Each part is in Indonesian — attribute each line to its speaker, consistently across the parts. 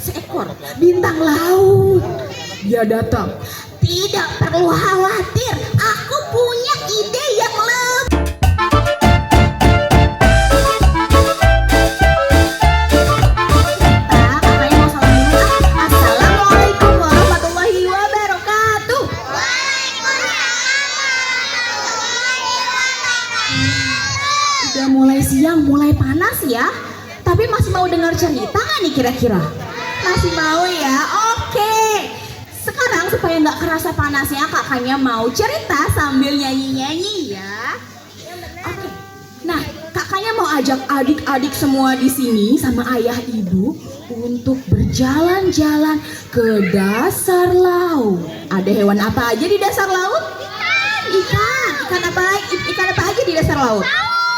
Speaker 1: seekor bintang laut. Dia datang. Tidak perlu khawatir, aku punya ide yang lebih. Kakaknya mau salam dulu. Assalamualaikum warahmatullahi wabarakatuh. Udah mulai siang, mulai panas ya. Tapi masih mau dengar cerita nggak nih kira-kira? Masih mau ya? Oke. Sekarang supaya nggak kerasa panasnya, kakaknya mau cerita sambil nyanyi-nyanyi ya. Oke. Nah, kakaknya mau ajak adik-adik semua di sini sama ayah ibu untuk berjalan-jalan ke dasar laut. Ada hewan apa aja di dasar laut? Ikan. Ikan apa aja di dasar laut?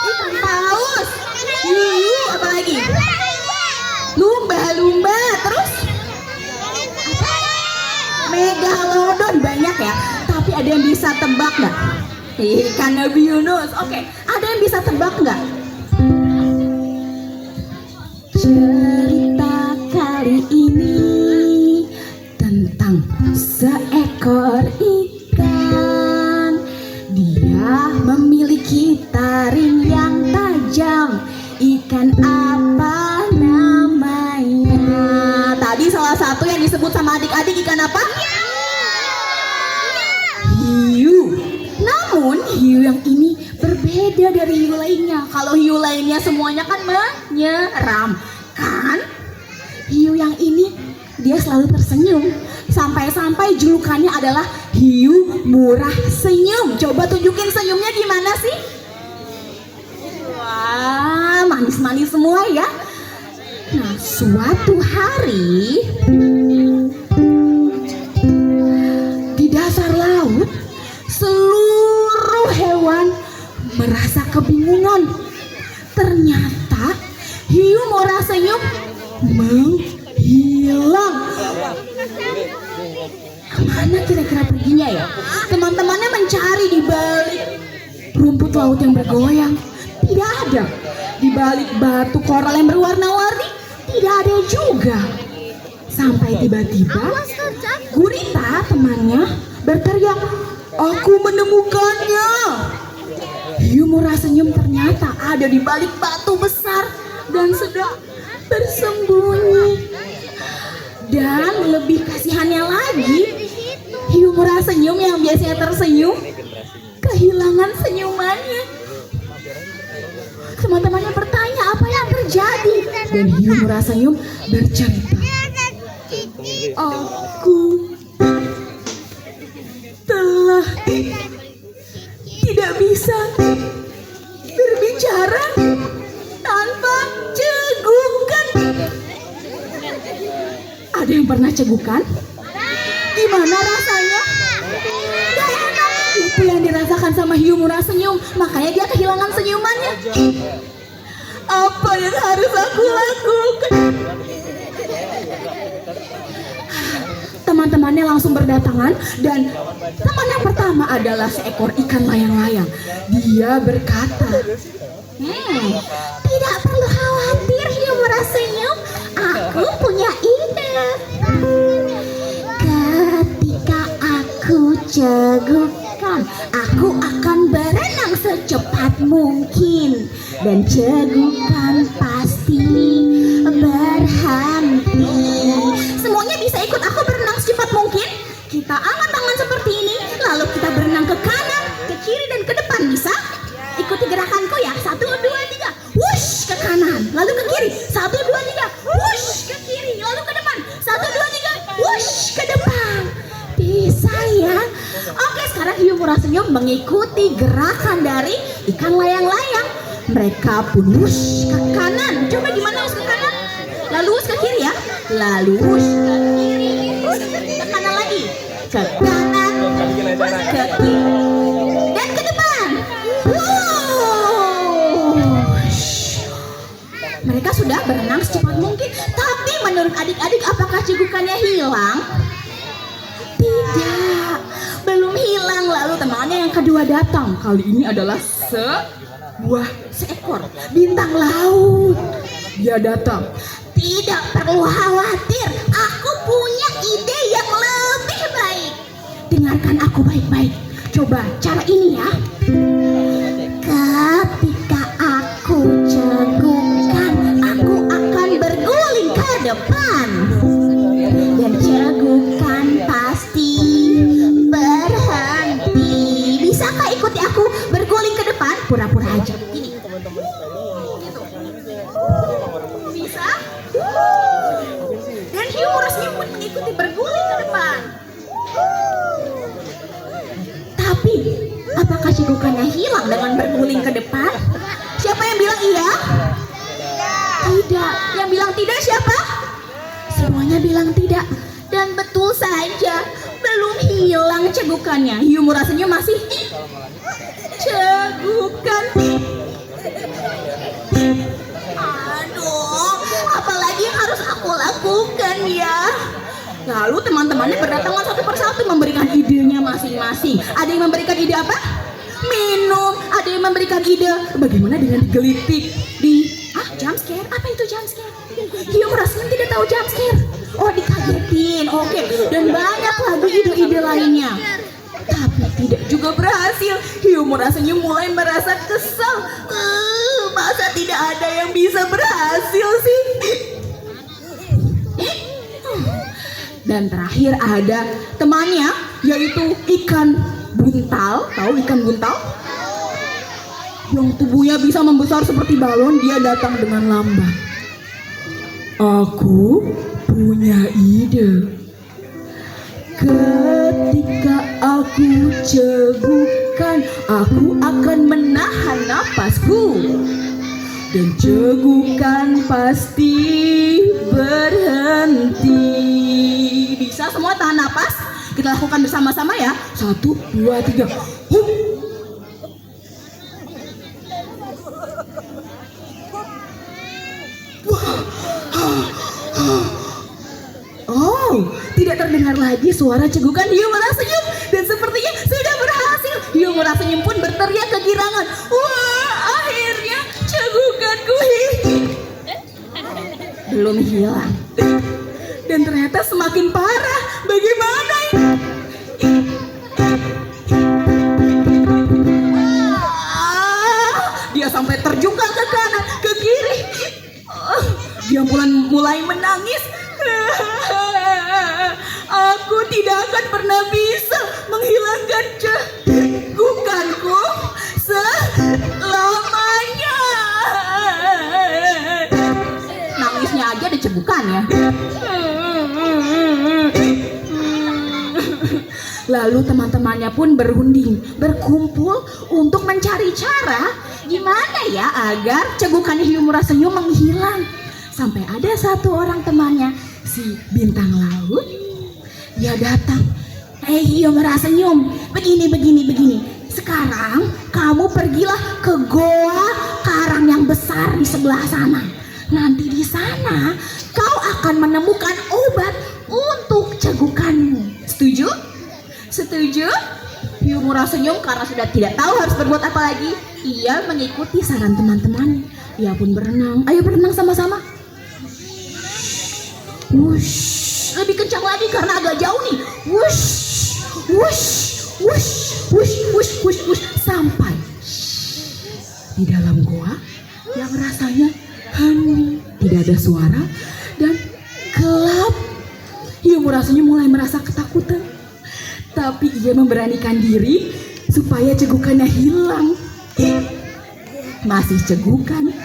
Speaker 1: Ikan paus. Hiu, apa lagi? Lumba-lumba. Terus? Megalodon, banyak ya. Tapi ada yang bisa tebak nggak? Ikan Nabi Yunus. Oke, ada yang bisa tebak nggak? Cerita kali ini tentang seekor ikan. Dia memiliki taring yang tajam. Ikan apa namanya? Tadi salah satu yang disebut sama adik-adik ikan apa? Hiu. Namun hiu yang ini berbeda dari hiu lainnya. Kalau hiu lainnya semuanya kan menyeramkan. Hiu yang ini dia selalu tersenyum. Sampai-sampai julukannya adalah hiu murah senyum. Coba tunjukin senyumnya gimana sih? Wah, manis-manis semua ya. Nah, suatu hari di dasar laut seluruh hewan merasa kebingungan. Ternyata hiu murah senyum menghilang. Kemana kira-kira perginya ya? Teman-temannya mencari di balik rumput laut yang bergoyang. Tidak ada. Di balik batu koral yang berwarna-warni tidak ada juga. Sampai tiba-tiba gurita temannya berteriak, "Aku menemukannya!" Hiu murah senyum ternyata ada di balik batu besar dan sedang bersembunyi. Dan lebih kasihannya lagi, hiu murah senyum yang biasanya tersenyum kehilangan senyumannya. Teman-temannya bertanya apa yang terjadi, dan hiu murah senyum bercerita, "Aku telah tidak bisa berbicara tanpa cegukan." Ada yang pernah cegukan? Gimana rasanya? Gak enak. Itu yang dirasakan sama hiu murah senyum, makanya dia kehilangan senyumannya. Apa yang harus aku lakukan? Teman-temannya langsung berdatangan, dan teman yang pertama adalah seekor ikan layang-layang. Dia berkata, "Tidak perlu khawatir hiu murah senyum, aku punya ide. Ketika aku cegukan, aku akan berenang secepat mungkin, dan cegukan pasti berhenti. Semuanya bisa ikut aku berenang secepat mungkin. Kita angkat tangan seperti ini, lalu kita berenang ke kanan, ke kiri, dan ke depan. Bisa? Ikuti gerakanku ya. 1, 2, 3. Wush ke kanan, lalu ke kiri. 1, 2, 3. Wush ke kiri, lalu ke depan. 1, 2, 3. Wush ke depan. Bisa ya? Oke, sekarang hiu murah senyum mengikuti gerakan dari ikan layang-layang. Mereka pun wush ke kanan. Coba gimana wush ke kanan? Lalu wush ke kiri ya. Lalu wush ke kiri. Ke kanan lagi. Ke kanan. Ke kiri. Dan ke depan. Wush. Mereka sudah berenang secepat mungkin. Tapi menurut adik-adik, apakah cegukannya hilang? Tidak, belum hilang. Lalu temannya yang kedua datang. Kali ini adalah seekor bintang laut. Dia datang. Tidak perlu khawatir, ini ya. Ketika aku cegukan, aku akan berguling ke depan. Dan cegukan pasti berhenti. Bisakah ikuti aku berguling ke depan? Pura-pura aja. Gini. Bisa? Dan hiu murasnya pun mengikuti berguling ke depan. Tapi, apakah cegukannya hilang dengan berguling ke depan? Siapa yang bilang iya? Tidak. Yang bilang tidak siapa? Semuanya bilang tidak. Dan betul saja, belum hilang cegukannya. Hiu murasanya masih cegukan. Aduh, apalagi yang harus aku lakukan ya? Lalu teman-temannya berdatangan satu persatu memberikan idenya masing-masing. Ada yang memberikan ide apa? Minum. Ada yang memberikan ide bagaimana dengan digelitik di jump scare. Apa itu jump scare? Hiu murasnya tidak tahu jump scare. Oh, dikagetin. Oke. Dan banyak lagi ide-ide lainnya. Tapi tidak juga berhasil. Hiu murasnya mulai merasa kesal. Masa tidak ada yang bisa berhasil sih? Dan terakhir ada temannya, yaitu ikan buntal. Tahu ikan buntal? Yang tubuhnya bisa membesar seperti balon. Dia datang dengan lambat. Aku punya ide. Ketika aku cegukan, aku akan menahan napasku. Dan cegukan pasti berhenti. Bisa semua tahan napas? Kita lakukan bersama-sama ya. 1, 2, 3. Oh, tidak terdengar lagi suara cegukan hiu murasnya. Dan sepertinya sudah berhasil. Hiu murasnya pun berteriak kegirangan. Wah, akhirnya cegukanku belum hilang. Dan ternyata semakin parah. Bagaimana ini? Dia sampai terjungkal ke kanan, ke kiri. Dia mulai menangis. Aku tidak akan pernah bisa menghilangkan cegukanku selamanya. Nangisnya aja ada cegukan ya. Lalu teman-temannya pun berunding, berkumpul untuk mencari cara gimana ya agar cegukan hiu murasnya menghilang. Sampai ada satu orang temannya, si bintang laut. Dia datang. Hiu murasnya, begini. Sekarang kamu pergilah ke goa karang yang besar di sebelah sana. Nanti di sana kau akan menemukan obat untuk cegukanmu. Setuju? Setuju? Hiu murasnya karena sudah tidak tahu harus berbuat apa lagi, ia mengikuti saran teman-teman. Ia pun berenang. Ayo berenang sama-sama. Wush, lebih kencang lagi karena agak jauh nih. Wush, wush, wush, wush, wush, wush, wush, sampai di dalam goa yang rasanya hening, tidak ada suara dan gelap. Hiu murasnya mulai merasa ketakutan, tapi ia memberanikan diri supaya cegukannya hilang. Masih cegukan.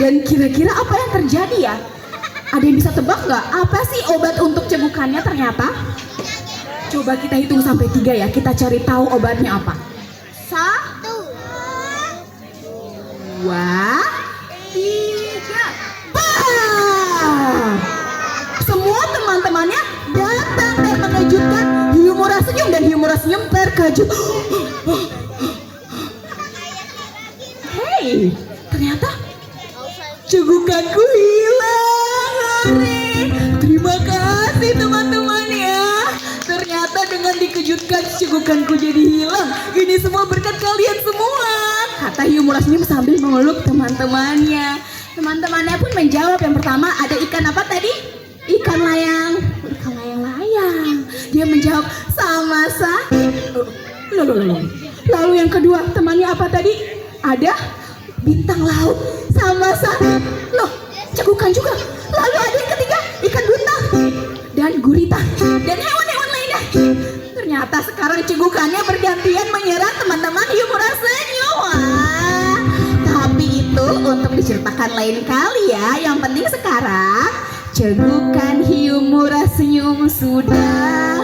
Speaker 1: Dan kira-kira apa yang terjadi ya? Ada yang bisa tebak nggak? Apa sih obat untuk cegukannya ternyata? Coba kita hitung sampai 3 ya. Kita cari tahu obatnya apa. 1, 2, 3. Bam! Semua teman-temannya datang dan mengejutkan hiu murasnya, dan hiu murasnya terkejut. Hei, ternyata cegukanku hilang. Terima kasih teman-teman ya. Ternyata dengan dikejutkan cegukanku jadi hilang. Ini semua berkat kalian semua, kata hiu murasnya sambil memeluk teman-temannya. Teman-temannya pun menjawab. Yang pertama ada ikan apa tadi? Ikan layang. Ikan layang-layang. Dia menjawab sama-sama. Loh. Lalu yang kedua temannya apa tadi? Ada bintang laut sama loh, cegukan juga. Lalu ada yang ketiga, ikan buntal dan gurita dan hewan-hewan lainnya. Ternyata sekarang cegukannya bergantian menyerang teman-teman hiu murah senyum. Wah, tapi itu untuk diceritakan lain kali ya. Yang penting sekarang cegukan hiu murah senyum sudah